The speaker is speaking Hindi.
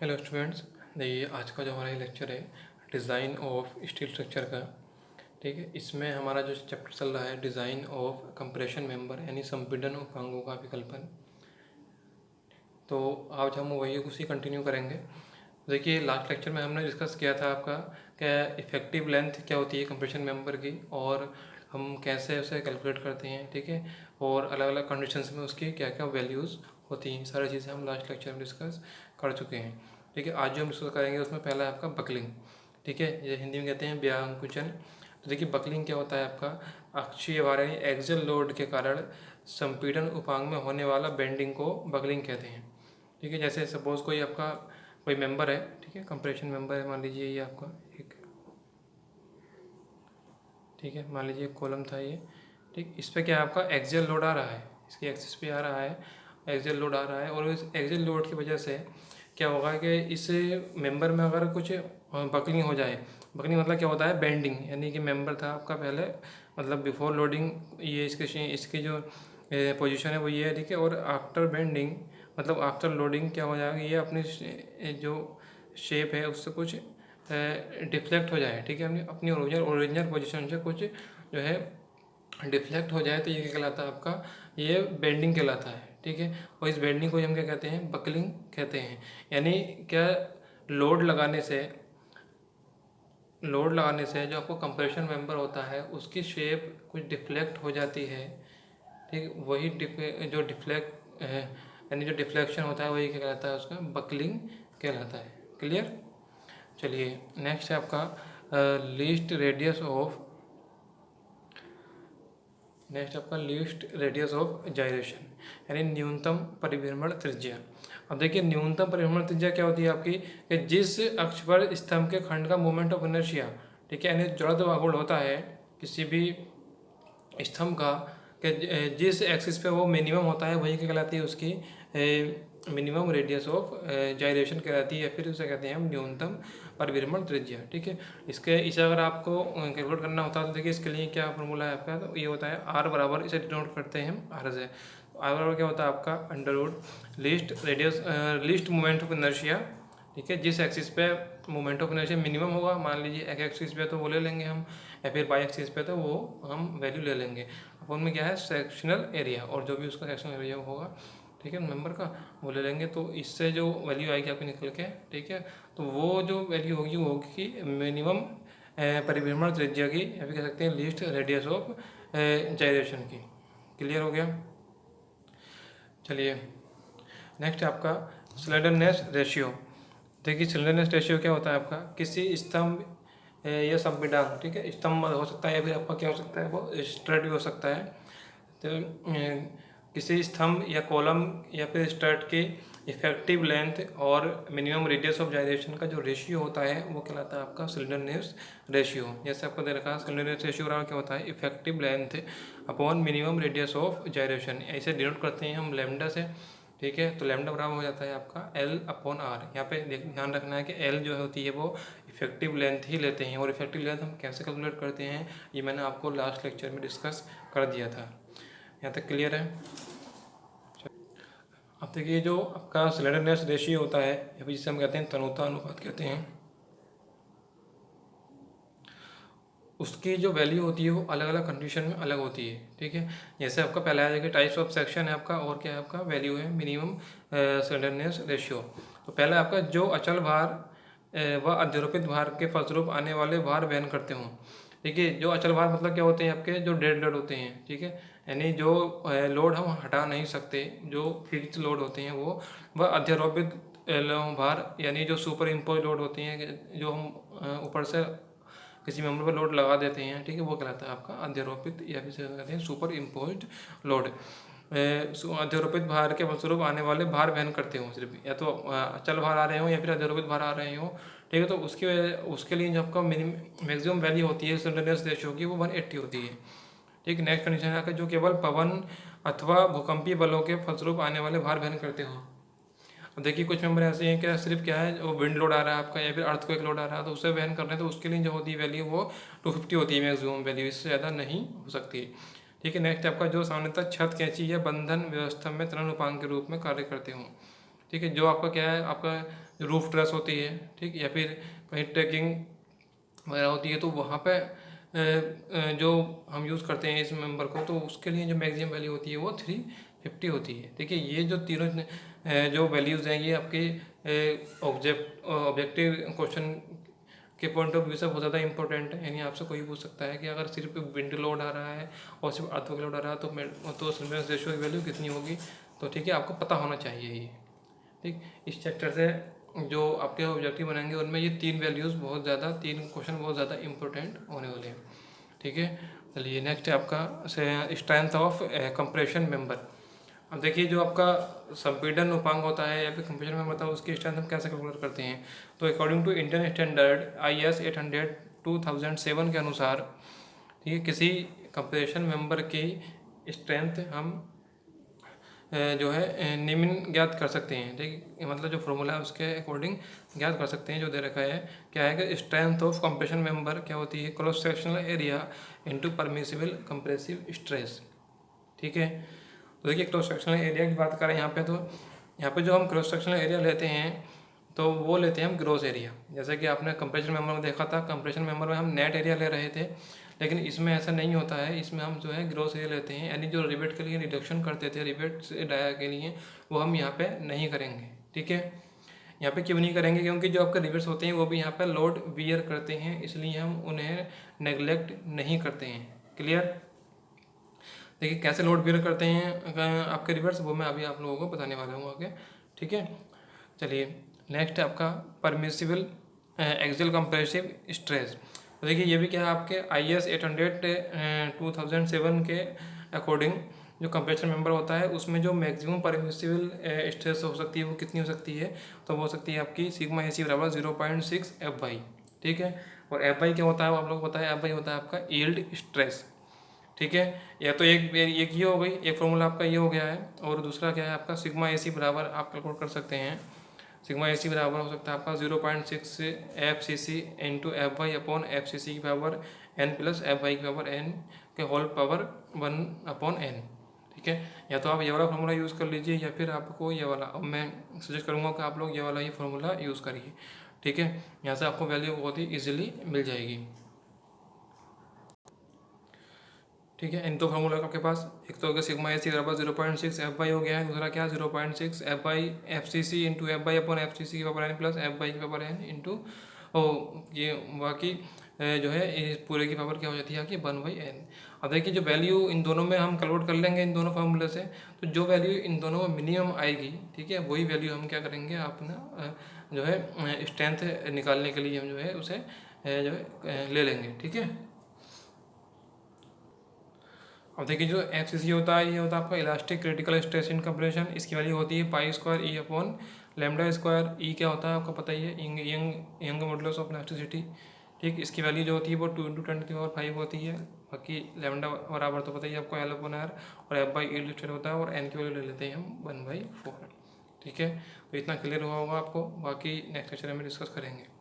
Hello students. देखिए आज का जो हमारा लेक्चर है डिज़ाइन ऑफ स्टील स्ट्रक्चर का। ठीक है, इसमें हमारा जो चैप्टर चल रहा है डिज़ाइन ऑफ कंप्रेशन मेंबर यानी संपीड़न उपांगों का विकल्पन। तो आज हम वही उसी कंटिन्यू करेंगे। देखिए लास्ट लेक्चर में हमने डिस्कस किया था आपका क्या इफ़ेक्टिव लेंथ क्या होती है कंप्रेशन मेंबर की, और हम कैसे उसे कैलकुलेट करते हैं। ठीक है, और अलग अलग कंडीशंस में उसकी क्या क्या वैल्यूज़ होती हैं, सारी चीज़ें हम लास्ट लेक्चर में डिस्कस कर चुके हैं। ठीक है, आज जो हम डिस्कस करेंगे उसमें पहला है आपका बकलिंग। ठीक है, ये हिंदी में कहते हैं व्यांकुचन। तो देखिए बकलिंग क्या होता है आपका अक्षीय भार यानी एक्सियल लोड के कारण संपीड़न उपांग में होने वाला बेंडिंग को बकलिंग कहते हैं। ठीक है, जैसे सपोज कोई आपका कोई मेंबर है, ठीक है, कंप्रेशन मेंबर है, मान लीजिए ये आपका एक, ठीक है, मान लीजिए कॉलम था ये। ठीक, इस पर क्या आपका एक्सियल लोड आ रहा है, इसकी एक्सिस पे आ रहा है, एक्सियल लोड आ रहा है, और इस एक्सियल लोड की वजह से क्या होगा कि इस मेंबर में अगर कुछ बकलिंग हो जाए। बकलिंग मतलब क्या होता है बेंडिंग, यानी कि मेंबर था आपका पहले मतलब बिफोर लोडिंग ये इसकी जो पोजीशन है वो ये है। ठीक है, और आफ्टर बेंडिंग मतलब आफ्टर लोडिंग क्या हो जाएगा, ये अपनी जो शेप है उससे कुछ डिफ्लेक्ट हो जाए। ठीक है, अपनी ओरिजिनल पोजीशन से कुछ जो है डिफ्लेक्ट हो जाए तो ये क्या कहलाता है आपका, ये बेंडिंग कहलाता है। ठीक है, और इस बेंडिंग को हम क्या कहते हैं, बकलिंग कहते हैं। यानी क्या लोड लगाने से जो आपको कंप्रेशन मेंबर होता है उसकी शेप कुछ डिफ्लेक्ट हो जाती है। ठीक, वही जो डिफ्लेक्ट यानी जो डिफ्लेक्शन होता है वही क्या कहलाता है, उसका बकलिंग कहलाता है। क्लियर। चलिए नेक्स्ट है आपका लीस्ट रेडियस ऑफ जाइरेशन यानी न्यूनतम परिभ्रमण त्रिज्या। अब देखिए न्यूनतम परिभ्रमण त्रिज्या क्या होती है आपकी कि जिस अक्ष पर स्तंभ के खंड का मोमेंट ऑफ इनर्शिया, ठीक है, यानी जड़त्व आघूर्ण होता है किसी भी स्तंभ का, कि जिस एक्सिस पे वो मिनिमम होता है वही क्या कहलाती है, उसकी मिनिमम रेडियस ऑफ जाइरेशन कहलाती है, फिर उसे कहते हैं हम न्यूनतम परिभ्रमण त्रिज्या। ठीक है, इसे अगर आपको कैलकुलेट करना होता है तो देखिए इसके लिए क्या फॉर्मूला है आपका, तो ये होता है आर बराबर, इसे डिनोट करते हैं हम आर से। आर बराबर क्या होता है आपका under root least moment of inertia. ठीक है, जिस एक्सिस पे मोमेंट ऑफ इनर्शिया मिनिमम होगा, मान लीजिए एक एक्सिस पे तो वो ले लेंगे हम, या फिर बाई एक्सिस पे तो वो हम वैल्यू ले लेंगे। अब उनमें क्या है सेक्शनल एरिया, और जो भी उसका सेक्शनल एरिया होगा, ठीक है, मेंबर का, वो ले लेंगे। तो इससे जो वैल्यू आएगी आपकी निकल के, ठीक है, तो वो जो वैल्यू होगी वो होगी मिनिमम परिभ्रमण त्रिज्या की, या फिर कह सकते हैं लीस्ट रेडियस ऑफ जाइरेशन की। क्लियर हो गया। चलिए नेक्स्ट आपका स्लेंडरनेस रेशियो। देखिए स्लेंडरनेस रेशियो क्या होता है आपका, किसी स्तंभ या संपीड़न, ठीक है, स्तंभ हो सकता है या फिर आपका क्या हो सकता है वो स्ट्रेट भी हो सकता है। तो किसी स्तंभ या कॉलम या फिर स्ट्रेट की इफेक्टिव लेंथ और मिनिमम रेडियस ऑफ जाइरेशन का जो रेशियो होता है वो कहलाता है आपका स्लेंडरनेस रेशियो। जैसे आपको दे रखा है स्लेंडरनेस रेशियो क्या होता है, effective length upon minimum radius of gyration, ऐसे डिनोट करते हैं हम लैम्डा से। ठीक है, तो लैम्डा बराबर हो जाता है आपका एल अपॉन आर। यहाँ पे ध्यान रखना है कि एल जो होती है वो इफेक्टिव लेंथ ही लेते हैं, और इफेक्टिव लेंथ हम कैसे कैलकुलेट करते हैं ये मैंने आपको लास्ट लेक्चर में डिस्कस कर दिया था। यहाँ तक क्लियर है। अब देखिए जो आपका स्लेंडरनेस रेशियो होता है या फिर जिसे हम कहते हैं तनुता अनुपात कहते हैं, उसकी जो वैल्यू होती है वो अलग अलग कंडीशन में अलग होती है। ठीक है, जैसे आपका पहला है कि टाइप्स ऑफ सेक्शन है आपका, और क्या है आपका वैल्यू है मिनिमम स्लेंडरनेस रेशियो। तो पहला आपका जो अचल भार व अध्यारोपित भार के फलस्वरूप आने वाले भार वहन करते हों। देखिए जो अचल भार मतलब क्या होते हैं आपके, जो डेड लोड होते हैं। ठीक है, यानी जो लोड हम हटा नहीं सकते, जो फिक्स लोड होते हैं वो, वह अध्यारोपित भार यानी जो सुपर इम्पोज लोड होती हैं, जो हम ऊपर से किसी मेंबर पर लोड लगा देते हैं। ठीक है, वो कहलाता है आपका अध्यारोपित या फिर कहते हैं सुपर इम्पोज्ड लोड। अध्यारोपित भार के फलस्वरूप आने वाले भार वहन करते हो, सिर्फ या तो अचल भार आ रहे हो या फिर अध्यारोपित भार आ रहे हो। ठीक है, तो उसके लिए जो आपका मैक्सिमम वैल्यू होती है स्लेंडरनेस रेशियो की वो 180 होती है। ठीक, नेक्स्ट कंडीशन है जो केवल पवन अथवा भूकंपीय बलों के फलस्वरूप आने वाले भार वहन करते हो। अब देखिए कुछ मेंबर ऐसे हैं क्या सिर्फ क्या है वो विंड लोड आ रहा है आपका या फिर अर्थ को एक लोड आ रहा है, तो उससे वहन कर रहे हैं, तो उसके लिए जो होती है वैल्यू वो 250 होती है मैक्सिमम वैल्यू, इससे ज़्यादा नहीं हो सकती। ठीक है, नेक्स्ट आपका जो सामान्यतः छत कैंची या बंधन व्यवस्था में त्वरण उपांग के रूप में कार्य करते हों। ठीक है, जो आपका क्या है आपका रूफ ट्रेस होती है, ठीक, या फिर कहीं ट्रैकिंग वगैरह होती है, तो वहाँ पे जो हम यूज़ करते हैं इस मेंबर को, तो उसके लिए जो मैक्सिमम वैल्यू होती है वो 350 होती है। देखिए ये जो तीनों जो वैल्यूज़ हैं ये आपके ऑब्जेक्टिव क्वेश्चन के पॉइंट ऑफ व्यू से बहुत ज़्यादा इंपॉर्टेंट है। यानी आपसे कोई पूछ सकता है कि अगर सिर्फ विंड लोड आ रहा है और सिर्फ अर्थक्वेक लोड आ रहा है तो स्लिपनेस रेशियो की वैल्यू कितनी होगी, तो ठीक है आपको पता होना चाहिए ये, ठीक। इस चैप्टर से जो आपके ऑब्जेक्टिव बनाएंगे उनमें ये तीन वैल्यूज़ बहुत ज़्यादा, तीन क्वेश्चन बहुत ज़्यादा इंपॉर्टेंट होने वाले हैं, ठीक है। चलिए नेक्स्ट है आपका स्ट्रेंथ ऑफ कंप्रेशन मेंबर। अब देखिए जो आपका संपीड़न उपांग होता है या फिर कंप्रेशन मेंबर होता है उसकी स्ट्रेंथ हम कैसे कैलकुलेट करते हैं। तो according to Indian standard IS 800 2007 के अनुसार, ठीक है, किसी कंप्रेशन मेंबर की स्ट्रेंथ हम जो है निम्न ज्ञात कर सकते हैं, ठीक, मतलब जो फॉर्मूला है उसके अकॉर्डिंग ज्ञात कर सकते हैं। जो दे रखा है क्या है कि स्ट्रेंथ ऑफ कंप्रेशन मेंबर क्या होती है, cross sectional area into permissible compressive stress, ठीक है। तो देखिए क्रॉस सेक्शनल एरिया की बात करें यहाँ पे, तो यहाँ पे जो हम क्रॉस सेक्शनल एरिया लेते हैं तो वो लेते हैं हम ग्रॉस एरिया। जैसे कि आपने कंप्रेशन मेंबर में देखा था, कंप्रेशन मेंबर में हम नेट एरिया ले रहे थे, लेकिन इसमें ऐसा नहीं होता है। इसमें हम जो है ग्रॉस एरिया लेते हैं, यानी जो रिवेट के लिए रिडक्शन करते थे रिवेट से डाया के लिए, वो हम यहाँ पे नहीं करेंगे, ठीक है। यहाँ पे क्यों नहीं करेंगे, क्योंकि जो आपके रिवेट्स होते हैं वो भी यहाँ पे लोड वियर करते हैं, इसलिए हम उन्हें नेग्लेक्ट नहीं करते हैं। क्लियर। देखिए कैसे लोड बेयर करते हैं आपके रिवर्स, वो मैं अभी आप लोगों को बताने वाला हूँ आगे, ठीक है। चलिए नेक्स्ट है आपका परमिसिबल एक्सियल कंप्रेसिव स्ट्रेस। तो देखिए ये भी क्या है आपके IS 800 2007 के अकॉर्डिंग जो कंप्रेशन मेंबर होता है उसमें जो मैक्सिमम परमिसिबल स्ट्रेस हो सकती है वो कितनी हो सकती है, तो वो हो सकती है आपकी सिग्मा AC बराबर 0.6 FY, ठीक है। और FY क्या होता है वो आप लोग को पता है, FY होता है आपका यील्ड स्ट्रेस, ठीक है। या तो एक ये हो गई, एक फॉर्मूला आपका ये हो गया है, और दूसरा क्या है आपका सिग्मा AC बराबर आप कैलकुलेट कर सकते हैं। सिग्मा AC बराबर हो सकता है आपका 0.6 FCC into FY upon FCC की पावर n प्लस FY की पावर n के होल पावर 1/n, ठीक है। या तो आप ये वाला फार्मूला यूज़ कर लीजिए या फिर आपको ये वाला, अब मैं सजेस्ट करूँगा कि आप लोग ये वाला ही फार्मूला यूज़ करिए, ठीक है। यहाँ से आपको वैल्यू बहुत ही ईजिली मिल जाएगी, ठीक है। इन दो फार्मूला आपके पास, एक तो होगा सिग्मा AC बराबर 0.6 FY हो गया है, दूसरा क्या 0.6 FY FCC into FY upon FCC की पावर n प्लस FY की पावर n इंटू ये बाकी जो है इस पूरे की पावर क्या हो जाती है कि 1/n। अब देखिए जो वैल्यू इन दोनों में हम कन्वर्ट कर लेंगे इन दोनों फार्मूले से, तो जो वैल्यू इन दोनों में मिनिमम आएगी, ठीक है, वही वैल्यू हम क्या करेंगे अपना जो है स्ट्रेंथ निकालने के लिए हम जो है उसे जो है ले लेंगे, ठीक है। अब देखिए जो FCC होता है ये होता है आपका elastic critical stress in compression. इसकी वैल्यू होती है π² E अपॉन λ²। E क्या होता है आपको पता ही है, यंग मॉडुलस ऑफ इलास्टिसिटी, ठीक। इसकी वैल्यू जो होती है वो 2 × 10⁵ होती है। बाकी लैम्डा बराबर तो पता ही है आपको L/R, और F/E लिस्टेड होता है, और n की वैल्यू ले लेते हैं हम 1/4, ठीक है। तो इतना क्लियर हुआ होगा आपको, बाकी नेक्स्ट लेक्चर में डिस्कस करेंगे।